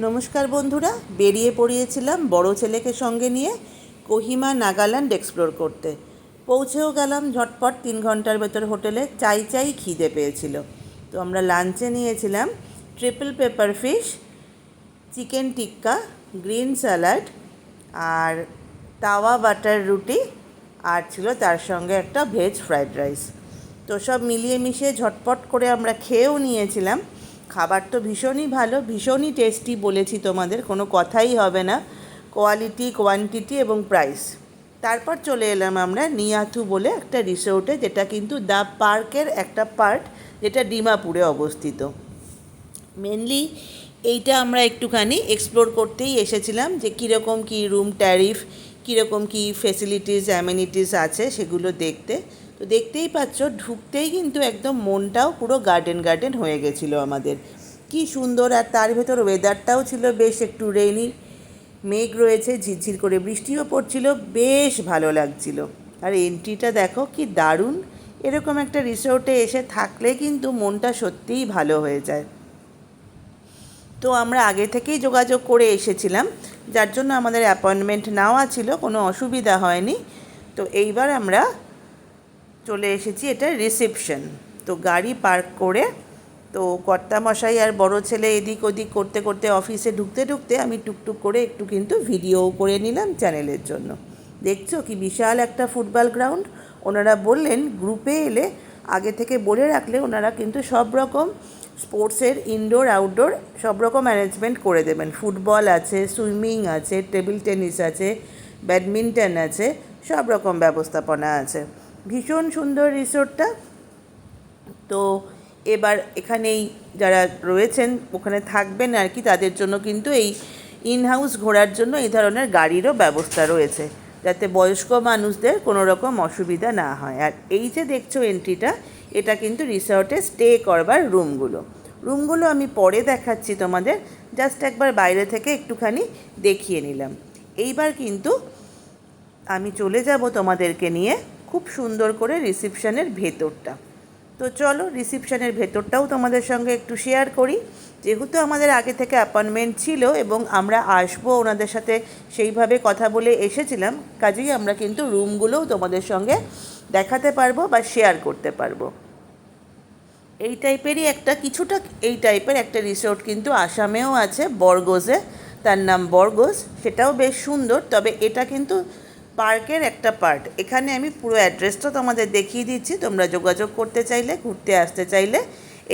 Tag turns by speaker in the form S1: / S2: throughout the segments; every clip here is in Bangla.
S1: নমস্কার বন্ধুরা, বেরিয়ে পড়িয়েছিলাম বড় ছেলেকে সঙ্গে নিয়ে কোহিমা নাগাল্যান্ড এক্সপ্লোর করতে। পৌঁছেও গেলাম ঝটপট 3 ঘন্টার ভেতর হোটেলে। চাই খিদে পেয়েছিল। তো আমরা লাঞ্চে নিয়েছিলাম ট্রিপল পেপার ফিশ, চিকেন টিক্কা, গ্রিন স্যালাড আর তাওয়া বাটার রুটি, আর ছিল তার সঙ্গে একটা ভেজ ফ্রাইড রাইস। তো সব মিলিয়ে মিশিয়ে ঝটপট করে আমরা খেয়েও নিয়েছিলাম। খাবার তো ভীষণই ভালো, ভীষণই টেস্টি, বলেছি তোমাদের, কোনো কথাই হবে না। কোয়ালিটি, কোয়ান্টিটি এবং প্রাইস। তারপর চলে এলাম আমরা নিয়াথু বলে একটা রিসোর্টে, যেটা কিন্তু দ্য পার্কের একটা পার্ট, যেটা ডিমাপুরে অবস্থিত। মেনলি এইটা আমরা একটুখানি এক্সপ্লোর করতেই এসেছিলাম, যে কীরকম কী রুম ট্যারিফ, কীরকম কী ফেসিলিটিস অ্যামেনিটিস আছে সেগুলো দেখতে। তো দেখতেই পাচ্ছ, ঢুকতেই কিন্তু একদম মনটাও পুরো গার্ডেন গার্ডেন হয়ে গেছিলো আমাদের। কি সুন্দর! আর তার ভেতর ওয়েদারটাও ছিল বেশ একটু রেইনি, মেঘ রয়েছে, ঝিরঝির করে বৃষ্টিও পড়ছিল, বেশ ভালো লাগছিল। আর এন্ট্রিটা দেখো কি দারুণ! এরকম একটা রিসোর্টে এসে থাকলে কিন্তু মনটা সত্যিই ভালো হয়ে যায়। তো আমরা আগে থেকেই যোগাযোগ করে এসেছিলাম, যার জন্য আমাদের অ্যাপয়েন্টমেন্ট নেওয়া ছিল, কোনো অসুবিধা হয়নি। তো এইবার আমরা চলে এসেছি এটা রিসেপশন। তো গাড়ি পার্ক করে, তো কর্তামশাই আর বড় ছেলে এদিক ওদিক করতে করতে অফিসে ঢুকতে ঢুকতে আমি টুকটুক করে একটু কিন্তু ভিডিও করে নিলাম চ্যানেলের জন্য। দেখছো কি বিশাল একটা ফুটবল গ্রাউন্ড। ওনারা বললেন গ্রুপে এলে আগে থেকে বলে রাখলে ওনারা কিন্তু সব রকম স্পোর্টসের ইনডোর আউটডোর সব রকম অ্যারেঞ্জমেন্ট করে দেবেন। ফুটবল আছে, সুইমিং আছে, টেবিল টেনিস আছে, ব্যাডমিন্টন আছে, সব রকম ব্যবস্থাপনা আছে। ভীষণ সুন্দর রিসোর্টটা। তো এবার এখানেই যারা রয়েছেন ওখানে থাকবেন আর কি, তাদের জন্য কিন্তু এই ইনহাউস ঘোরার জন্য এই ধরনের গাড়িরও ব্যবস্থা রয়েছে, যাতে বয়স্ক মানুষদের কোনো রকম অসুবিধা না হয়। আর এই যে দেখছো এন্ট্রিটা, এটা কিন্তু রিসর্টে স্টে করবার রুমগুলো আমি পরে দেখাচ্ছি তোমাদের, জাস্ট একবার বাইরে থেকে একটুখানি দেখিয়ে নিলাম। এইবার কিন্তু আমি চলে যাব তোমাদেরকে নিয়ে খুব সুন্দর করে রিসেপশনের ভেতরটা। তো চলো রিসেপশনের ভেতরটাও তোমাদের সঙ্গে একটু শেয়ার করি। যেহেতু আমাদের আগে থেকে অ্যাপয়েন্টমেন্ট ছিল এবং আমরা আসবো ওনাদের সাথে সেইভাবে কথা বলে এসেছিলাম, কাজেই আমরা কিন্তু রুমগুলোও তোমাদের সঙ্গে দেখাতে পারবো বা শেয়ার করতে পারবো। এই টাইপেরই কিছুটা এই টাইপের একটা রিসোর্ট কিন্তু আসামেও আছে, বরগোজে। তার নাম বরগোজ, সেটাও বেশ সুন্দর। তবে এটা কিন্তু পার্কের একটা পার্ট। এখানে আমি পুরো অ্যাড্রেসটা তোমাদের দেখিয়ে দিচ্ছি। তোমরা যোগাযোগ করতে চাইলে, ঘুরতে আসতে চাইলে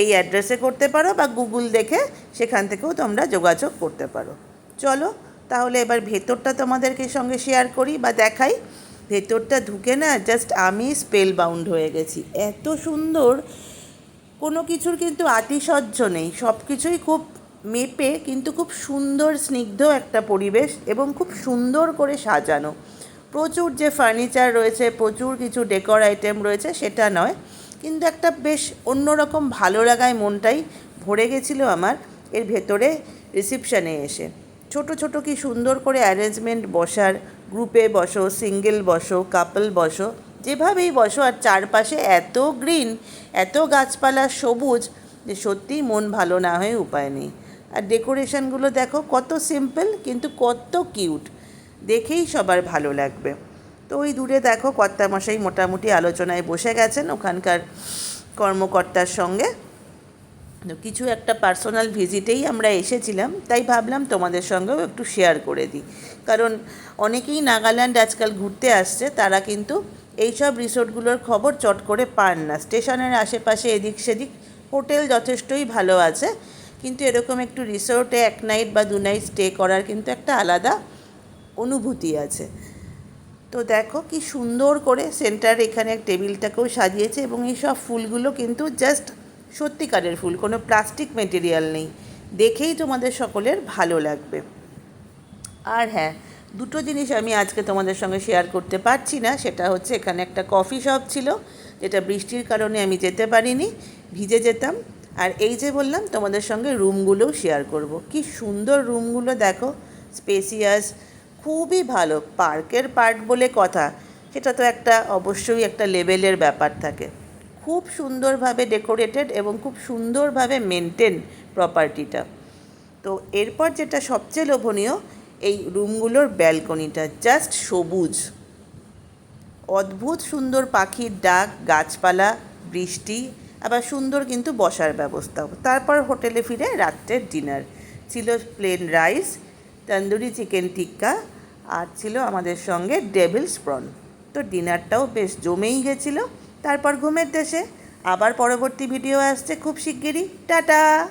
S1: এই অ্যাড্রেসে করতে পারো, বা গুগল দেখে সেখান থেকেও তোমরা যোগাযোগ করতে পারো। চলো তাহলে এবার ভেতরটা তোমাদেরকে সঙ্গে শেয়ার করি বা দেখাই। ভেতরটা ঢুকে না জাস্ট আমি স্পেল বাউন্ড হয়ে গেছি। এত সুন্দর, কোনো কিছুর কিন্তু আতিশয্য নেই, সব কিছুই খুব মেপে কিন্তু খুব সুন্দর স্নিগ্ধ একটা পরিবেশ, এবং খুব সুন্দর করে সাজানো। প্রচুর যে ফার্নিচার রয়েছে, প্রচুর কিছু ডেকোর আইটেম রয়েছে সেটা নয়, কিন্তু একটা বেশ অন্যরকম ভালো লাগায় মনটাই ভরে গেছিলো আমার এর ভেতরে রিসেপশানে এসে। ছোট ছোট কি সুন্দর করে অ্যারেঞ্জমেন্ট, বসার, গ্রুপে বসো, সিঙ্গেল বসো, কাপল বসো, যেভাবেই বসো। আর চারপাশে এত গ্রিন, এত গাছপালা, সবুজ, যে সত্যিই মন ভালো না হয়ে উপায় নেই। আর ডেকোরেশনগুলো দেখো কত সিম্পল কিন্তু কত কিউট, দেখেই সবার ভালো লাগবে। তো ওই দূরে দেখো কর্তামশাই মোটামুটি আলোচনায় বসে গেছেন ওখানকার কর্মকর্তার সঙ্গে। কিছু একটা পার্সোনাল ভিজিটেই আমরা এসেছিলাম, তাই ভাবলাম তোমাদের সঙ্গেও একটু শেয়ার করে দিই। কারণ অনেকেই নাগাল্যান্ড আজকাল ঘুরতে আসছে, তারা কিন্তু এইসব রিসোর্টগুলোর খবর চট করে পান না। স্টেশনের আশেপাশে এদিক সেদিক হোটেল যথেষ্টই ভালো আছে, কিন্তু এরকম একটু রিসোর্টে 1 নাইট বা 2 নাইট স্টে করার কিন্তু একটা আলাদা অনুভূতি আছে। তো দেখো কি সুন্দর করে সেন্টার এখানে টেবিলটাকেও সাজিয়েছে, এবং এই সব ফুলগুলো কিন্তু জাস্ট সত্যিকারের ফুল, কোনো প্লাস্টিক মেটেরিয়াল নেই। দেখেই তোমাদের সকলের ভালো লাগবে। আর হ্যাঁ, দুটো জিনিস আমি আজকে তোমাদের সঙ্গে শেয়ার করতে পারছি না। সেটা হচ্ছে এখানে একটা কফি শপ ছিল, যেটা বৃষ্টির কারণে আমি যেতে পারিনি, ভিজে যেতাম। আর এই যে বললাম তোমাদের সঙ্গে রুমগুলোও শেয়ার করব। কি সুন্দর রুমগুলো দেখো, স্পেসিয়াস, খুবই ভালো। পার্কের পার্ট বলে কথা, সেটা তো একটা অবশ্যই একটা লেভেলের ব্যাপার থাকে। খুব সুন্দরভাবে ডেকোরেটেড এবং খুব সুন্দরভাবে মেনটেন প্রপার্টিটা। তো এরপর যেটা সবচেয়ে লোভনীয়, এই রুমগুলোর ব্যালকনিটা জাস্ট সবুজ, অদ্ভুত সুন্দর পাখির ডাক, গাছপালা, বৃষ্টি, আবার সুন্দর কিন্তু বসার ব্যবস্থাও। তারপর হোটেলে ফিরে রাত্রের ডিনার ছিল প্লেন রাইস, তন্দুরি চিকেন টিক্কা, আর ছিল আমাদের সঙ্গে ডেভিলস প্রন। তো ডিনারটাও বেশ জমেই গেছিলো। তারপর ঘুমের দেশে। আবার পরবর্তী ভিডিও আসছে খুব শিগগিরই। টাটা।